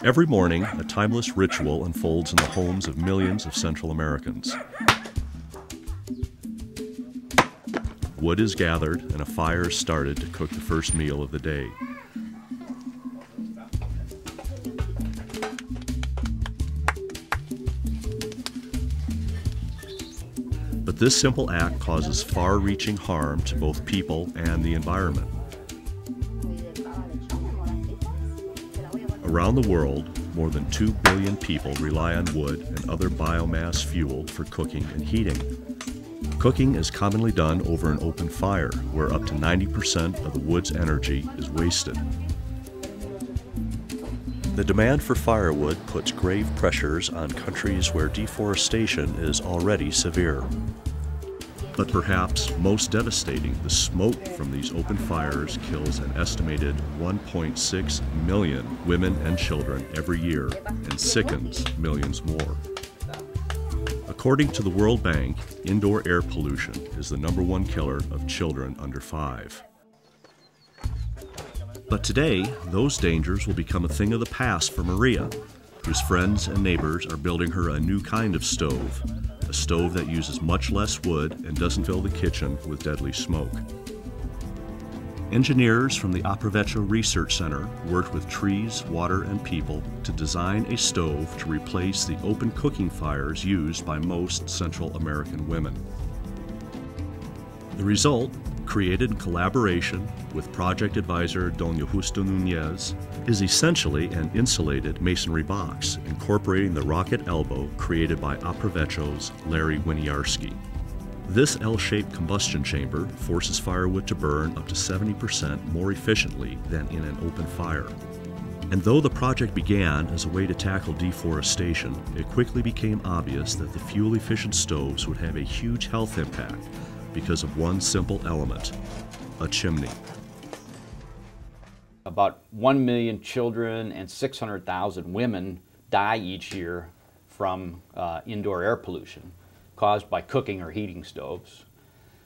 Every morning, a timeless ritual unfolds in the homes of millions of Central Americans. Wood is gathered and a fire is started to cook the first meal of the day. But this simple act causes far-reaching harm to both people and the environment. Around the world, more than 2 billion people rely on wood and other biomass fuel for cooking and heating. Cooking is commonly done over an open fire, where up to 90% of the wood's energy is wasted. The demand for firewood puts grave pressures on countries where deforestation is already severe. But perhaps most devastating, the smoke from these open fires kills an estimated 1.6 million women and children every year and sickens millions more. According to the World Bank, indoor air pollution is the #1 killer of children under 5. But today, those dangers will become a thing of the past for Maria, whose friends and neighbors are building her a new kind of stove, a stove that uses much less wood and doesn't fill the kitchen with deadly smoke. Engineers from the Aprovecho Research Center worked with trees, water, and people to design a stove to replace the open cooking fires used by most Central American women. The result, created in collaboration with project advisor Doña Justo Núñez, is essentially an insulated masonry box incorporating the rocket elbow created by Aprovecho's Larry Winiarski. This L-shaped combustion chamber forces firewood to burn up to 70% more efficiently than in an open fire. And though the project began as a way to tackle deforestation, it quickly became obvious that the fuel-efficient stoves would have a huge health impact because of one simple element: a chimney. About 1 million children and 600,000 women die each year from indoor air pollution caused by cooking or heating stoves.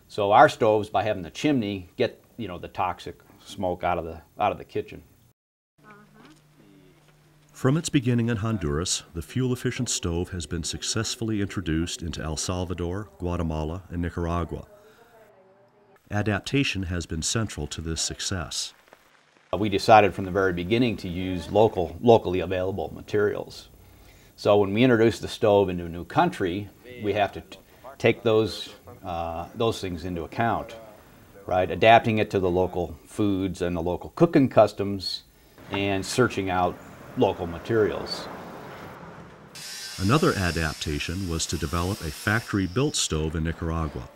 So our stoves, by having the chimney, get the toxic smoke out of the kitchen. From its beginning in Honduras, the fuel-efficient stove has been successfully introduced into El Salvador, Guatemala, and Nicaragua. Adaptation has been central to this success. We decided from the very beginning to use locally available materials. So when we introduce the stove into a new country, we have to take those things into account, right? Adapting it to the local foods and the local cooking customs, and searching out local materials. Another adaptation was to develop a factory-built stove in Nicaragua.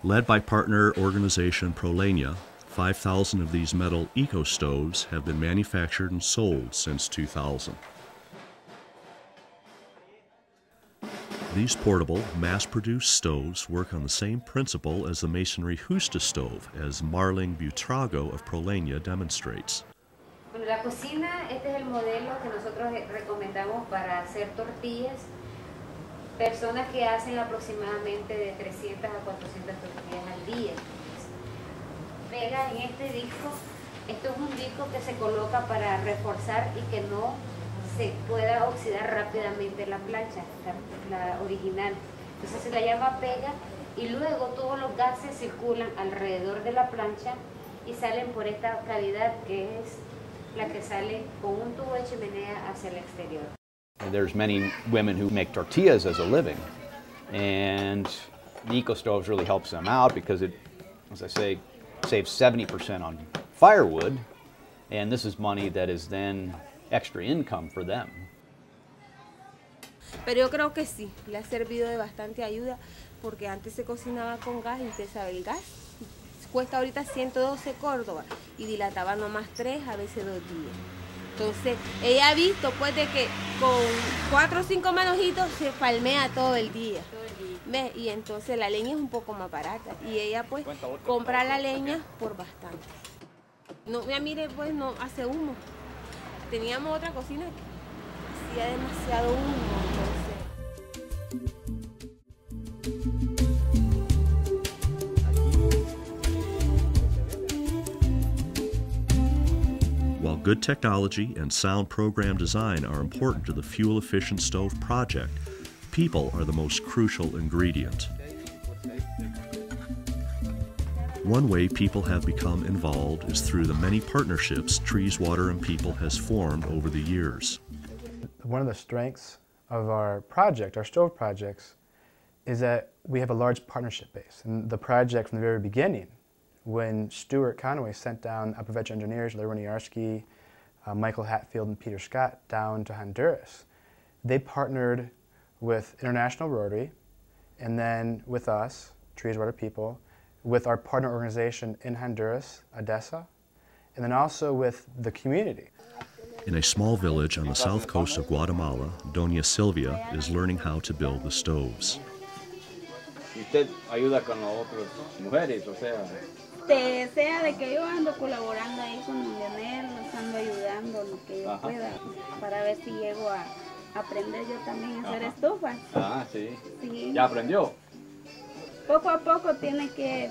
Led by partner organization Proleña, 5,000 of these metal eco-stoves have been manufactured and sold since 2000. These portable, mass-produced stoves work on the same principle as the masonry Justo stove, as Marling Buitrago of Proleña demonstrates. Bueno, la cocina, este es el modelo que nosotros recomendamos para hacer tortillas. Personas que hacen aproximadamente de 300 a 400 tortillas al día. Pega en este disco, esto es un disco que se coloca para reforzar y que no se pueda oxidar rápidamente la plancha, la original. Entonces se la llama pega, y luego todos los gases circulan alrededor de la plancha y salen por esta cavidad que es la que sale con un tubo de chimenea hacia el exterior. There's many women who make tortillas as a living, and the eco stoves really helps them out because it, as I say, saves 70% on firewood, and this is money that is then extra income for them. Pero yo creo que sí, le ha servido de bastante ayuda, porque antes se cocinaba con gas, y usted sabe, el gas cuesta ahorita 112 Córdoba y dilataba nomás 3, a veces 2 días. Entonces, ella ha visto pues de que con 4 o 5 manojitos se palmea todo el día. ¿Ves? Y entonces la leña es un poco más barata y ella pues compra la leña por bastante. No, ya mire, pues no hace humo. Teníamos otra cocina que hacía demasiado humo, entonces. While good technology and sound program design are important to the fuel-efficient stove project, people are the most crucial ingredient. One way people have become involved is through the many partnerships Trees, Water, and People has formed over the years. One of the strengths of our project, our stove projects, is that we have a large partnership base. And the project from the very beginning, when Stuart Conway sent down upper veg engineers, Larry Winiarski, Michael Hatfield, and Peter Scott down to Honduras, they partnered with International Rotary, and then with us, Trees, Water, People, with our partner organization in Honduras, ADESA, and then also with the community. In a small village on the south coast of Guatemala, Doña Silvia is learning how to build the stoves. ¿Usted ayuda con las otras mujeres, o sea? Sea de que yo ando colaborando ahí con Leonel, los ando ayudando en lo que yo pueda, para ver si llego a aprender yo también a hacer estufas. Ah, sí. Sí. ¿Ya aprendió? Poco a poco tiene que...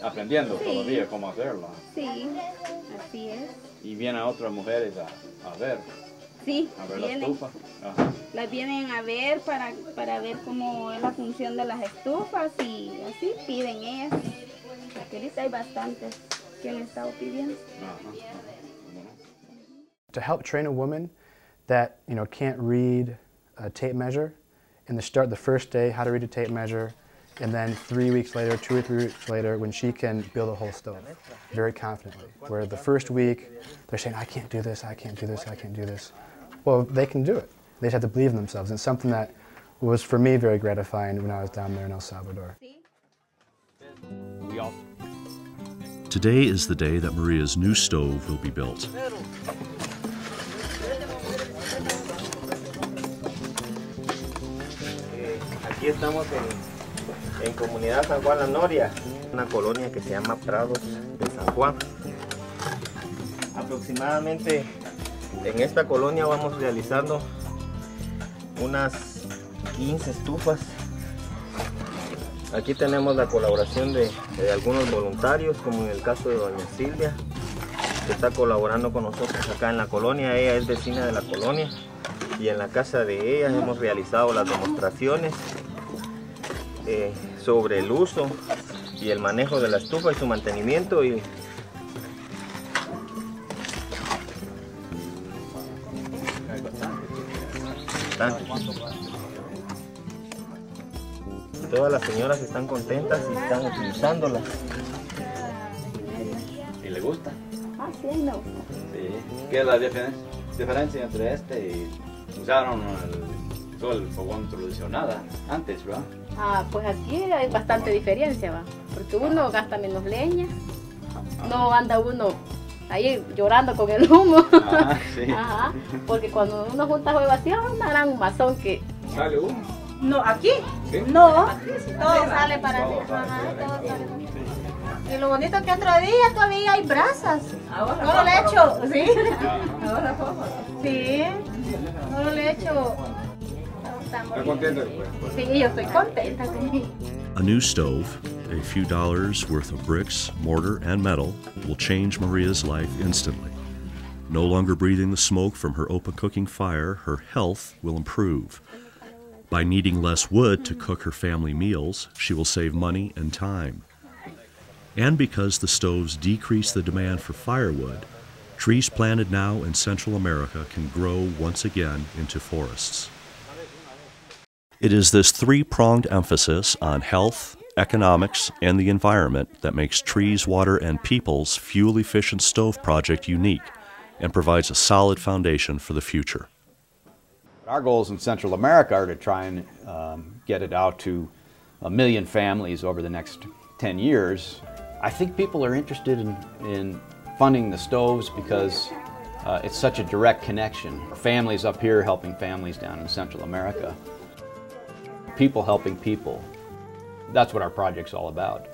Aprendiendo todos los días cómo hacerlo. Sí, así es. Y vienen otras mujeres a ver. Sí, a ver vienen. la estufa. Ajá. Las vienen a ver para ver cómo es la función de las estufas y así piden ellas. Porque ahorita hay bastantes que han estado pidiendo. To help train a woman that can't read a tape measure, and the first day how to read a tape measure, and then 3 weeks later, 2 or 3 weeks later, when she can build a whole stove very confidently. Where the first week they're saying, I can't do this, I can't do this, I can't do this. Well, they can do it. They just have to believe in themselves. And it's something that was for me very gratifying when I was down there in El Salvador. Today is the day that Maria's new stove will be built. Aquí estamos en Comunidad San Juan La Noria, una colonia que se llama Prados de San Juan. Aproximadamente en esta colonia vamos realizando unas 15 estufas. Aquí tenemos la colaboración de algunos voluntarios, como en el caso de doña Silvia, que está colaborando con nosotros acá en la colonia. Ella es vecina de la colonia y en la casa de ella hemos realizado las demostraciones sobre el uso y el manejo de la estufa y su mantenimiento. Y todas las señoras están contentas y están utilizándolas. ¿Y le gusta? Ah, sí, me gusta. Sí. ¿Qué es la diferencia entre este y usaron el fogón tradicional antes, verdad? Ah, pues aquí hay bastante diferencia, va, porque uno gasta menos leña, no anda uno ahí llorando con el humo. Ajá, sí. Ajá, porque cuando uno junta fuego así, es una gran mazón que... ¿Sale humo? No, aquí. ¿Sí? No, todo sale para allá. Todo sale. Y lo bonito que otro día todavía hay brasas. Ahora no lo he hecho, ¿sí? Ahora poco. Sí, no lo he hecho. ¿Está contento? Sí, yo estoy contenta. A new stove, a few dollars worth of bricks, mortar, and metal will change Maria's life instantly. No longer breathing the smoke from her open cooking fire, her health will improve. By needing less wood to cook her family meals, she will save money and time. And because the stoves decrease the demand for firewood, trees planted now in Central America can grow once again into forests. It is this three-pronged emphasis on health, economics, and the environment that makes Trees, Water, and People's fuel-efficient stove project unique and provides a solid foundation for the future. Our goals in Central America are to try and get it out to 1 million families over the next 10 years. I think people are interested in funding the stoves because it's such a direct connection. Families up here helping families down in Central America. People helping people. That's what our project's all about.